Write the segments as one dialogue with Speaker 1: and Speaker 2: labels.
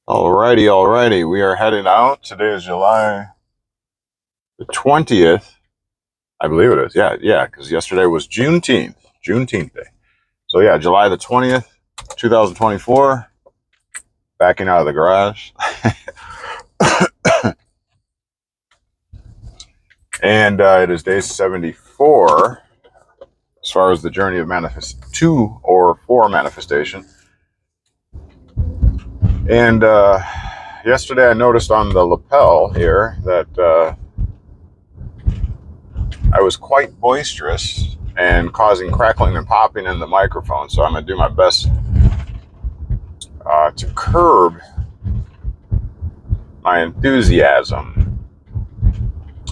Speaker 1: Alrighty. We are heading out. Today is July the 20th. I believe it is. Yeah, because yesterday was Juneteenth Day. So yeah, July the 20th, 2024. Backing out of the garage. And it is day 74 as far as the journey of for manifestation. And yesterday I noticed on the lapel here that I was quite boisterous and causing crackling and popping in the microphone. So I'm going to do my best to curb my enthusiasm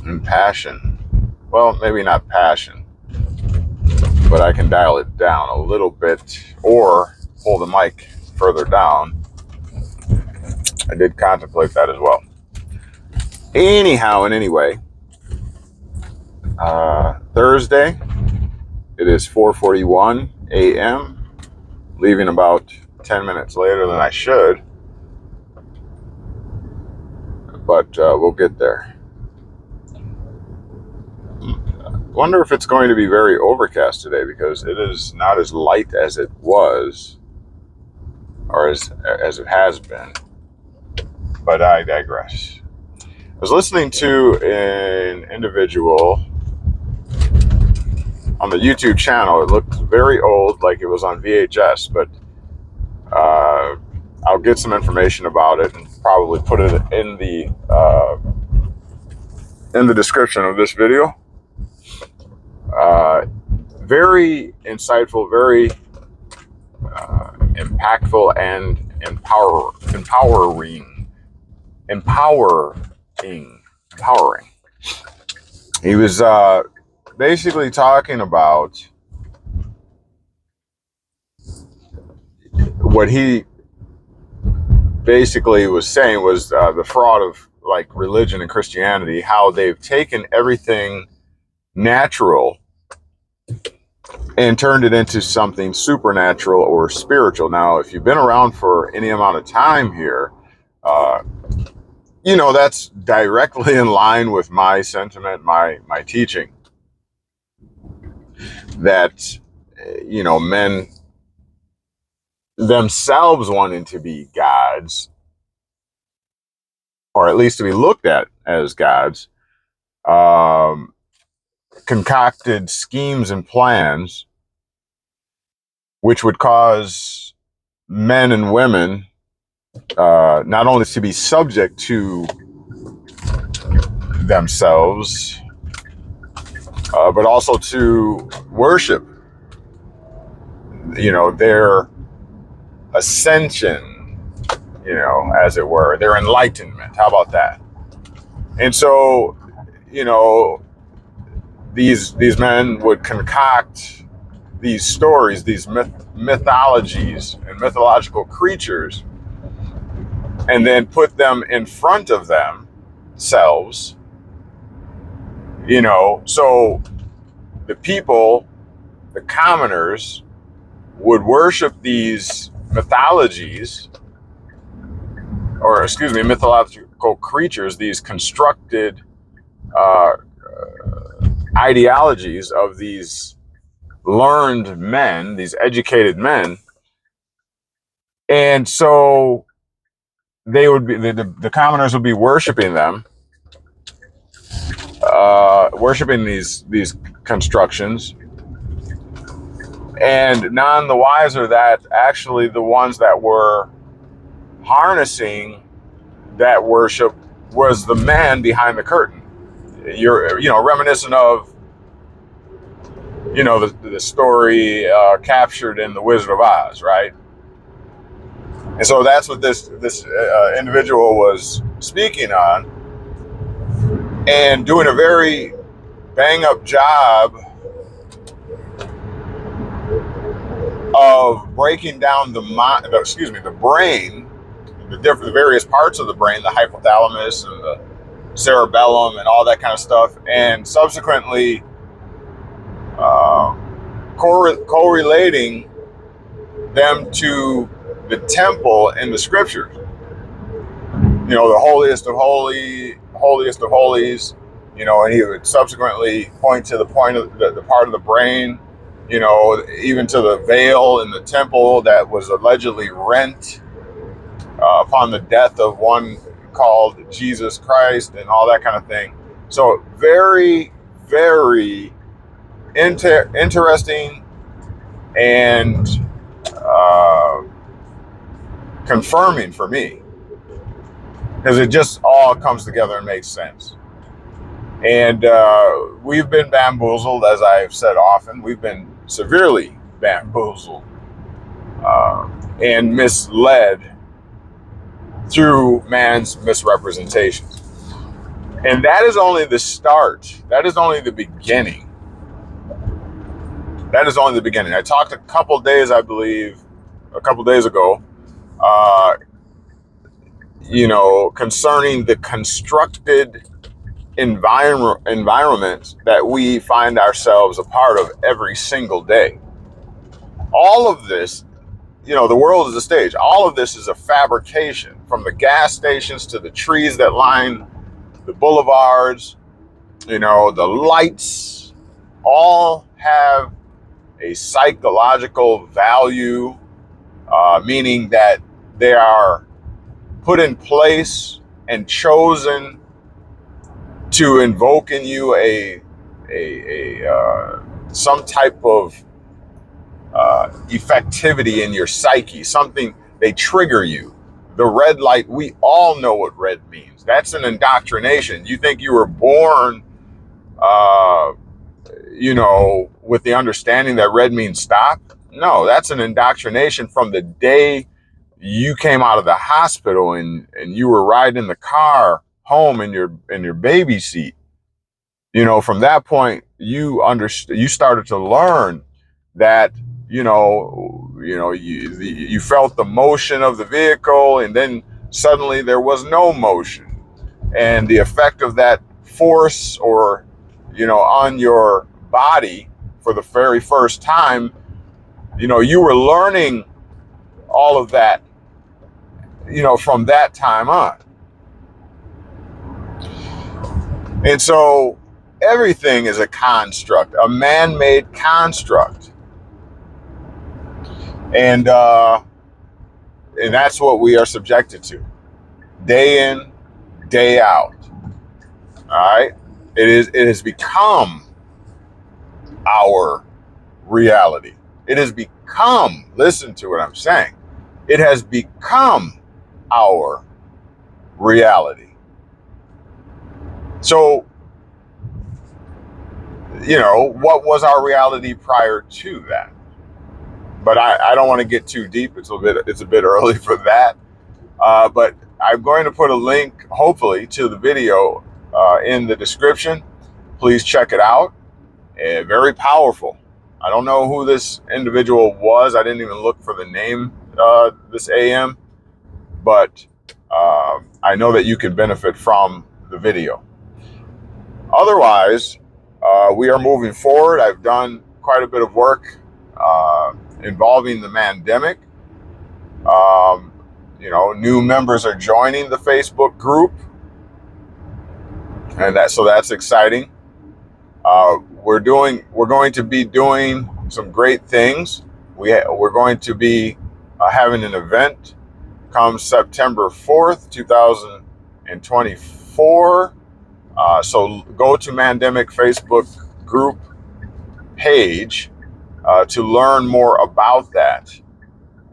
Speaker 1: and passion. Well, maybe not passion, but I can dial it down a little bit or pull the mic further down. I did contemplate that as well. Anyhow and anyway, Thursday, it is 4:41 a.m., leaving about 10 minutes later than I should, but we'll get there. Wonder if it's going to be very overcast today, because it is not as light as it was, or as it has been. But I digress. I was listening to an individual on the YouTube channel. It looked very old, like it was on VHS, but I'll get some information about it and probably put it in the description of this video. Very insightful, very impactful, and empowering. He was basically talking about what he basically was saying was the fraud of like religion and Christianity, how they've taken everything natural and turned it into something supernatural or spiritual. Now, if you've been around for any amount of time here, that's directly in line with my sentiment, my teaching, that men themselves wanting to be gods, or at least to be looked at as gods, concocted schemes and plans which would cause men and women not only to be subject to themselves, but also to worship, their ascension, as it were, their enlightenment. How about that? And so, these men would concoct these stories, these mythologies and mythological creatures, and then put them in front of themselves, so the people, the commoners, would worship these mythologies, or excuse me, mythological creatures, these constructed ideologies of these learned men, these educated men. And so they would be, the commoners would be worshiping them, worshiping these constructions, and none the wiser that actually the ones that were harnessing that worship was the man behind the curtain. You're, reminiscent of, the story captured in The Wizard of Oz, right? And so that's what this individual was speaking on, and doing a very bang-up job of breaking down the brain, the various parts of the brain, the hypothalamus and the cerebellum and all that kind of stuff, and subsequently correlating them to the temple in the scriptures. the holiest of holies, and he would subsequently point to the point of the part of the brain, even to the veil in the temple that was allegedly rent upon the death of one called Jesus Christ and all that kind of thing. So very, very interesting and uh, confirming for me, because it just all comes together and makes sense. And we've been bamboozled, as I've said often. We've been severely bamboozled and misled through man's misrepresentations. And that is only the start. That is only the beginning. That is only the beginning. I talked a couple days ago, uh, concerning the constructed environment that we find ourselves a part of every single day. All of this, the world is a stage. All of this is a fabrication, from the gas stations to the trees that line the boulevards, the lights, all have a psychological value, meaning that they are put in place and chosen to invoke in you some type of effectivity in your psyche. Something, they trigger you. The red light, we all know what red means. That's an indoctrination. You think you were born, with the understanding that red means stop? No, that's an indoctrination from the day you came out of the hospital and you were riding the car home in your baby seat. From that point, you started to learn that, you felt the motion of the vehicle, and then suddenly there was no motion. And the effect of that force, or, on your body for the very first time, you were learning all of that, from that time on. And so everything is a construct, a man-made construct. And that's what we are subjected to, day in, day out. All right. It has become our reality. It has become, listen to what I'm saying, it has become our reality. So, what was our reality prior to that? But I don't want to get too deep. It's a bit early for that. But I'm going to put a link, hopefully, to the video in the description. Please check it out. Very powerful. I don't know who this individual was. I didn't even look for the name this AM. But I know that you can benefit from the video. Otherwise, we are moving forward. I've done quite a bit of work involving the pandemic. New members are joining the Facebook group, and that's exciting. We're going to be doing some great things. We're going to be having an event come September 4th, 2024. So go to Mandemic Facebook group page to learn more about that.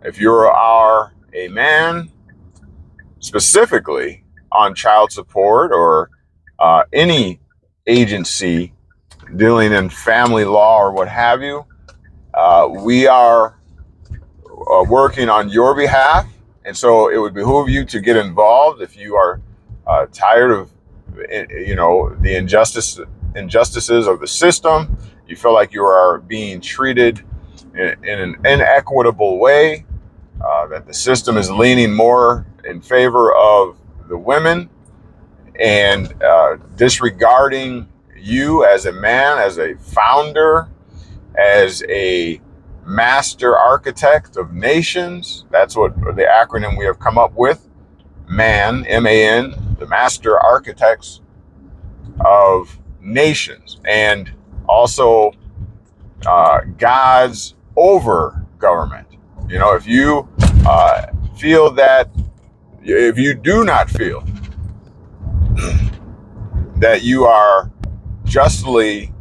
Speaker 1: If you are a man, specifically on child support, or any agency dealing in family law or what have you, we are working on your behalf. And so it would behoove you to get involved if you are tired of, the injustices of the system. You feel like you are being treated in an inequitable way, that the system is leaning more in favor of the women and disregarding you as a man, as a founder, as a master architect of nations. That's what the acronym we have come up with. man, M-A-N, the master architects of nations, and also gods over government. You know, if you feel that, if you do not feel that you are justly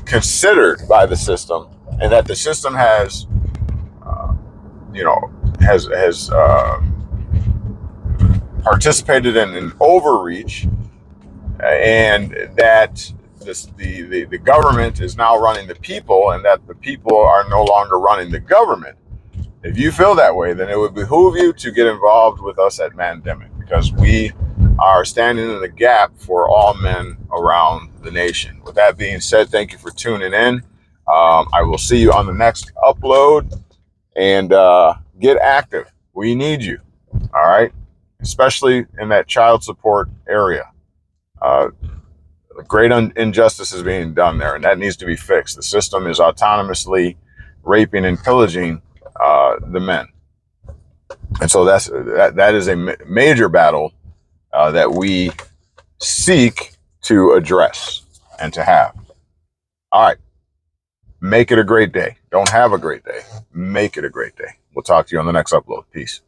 Speaker 1: considered by the system, and that the system has, you know, has participated in an overreach, and that the government is now running the people, and that the people are no longer running the government. If you feel that way, then it would behoove you to get involved with us at Mandemic, because we are standing in the gap for all men around the nation. With that being said, thank you for tuning in. I will see you on the next upload, and get active. We need you. All right. Especially in that child support area. Uh, Great injustice is being done there, and that needs to be fixed. The system is autonomously raping and pillaging the men. And so that is a major battle that we seek to address and to have. All right. Make it a great day. Don't have a great day. Make it a great day. We'll talk to you on the next upload. Peace.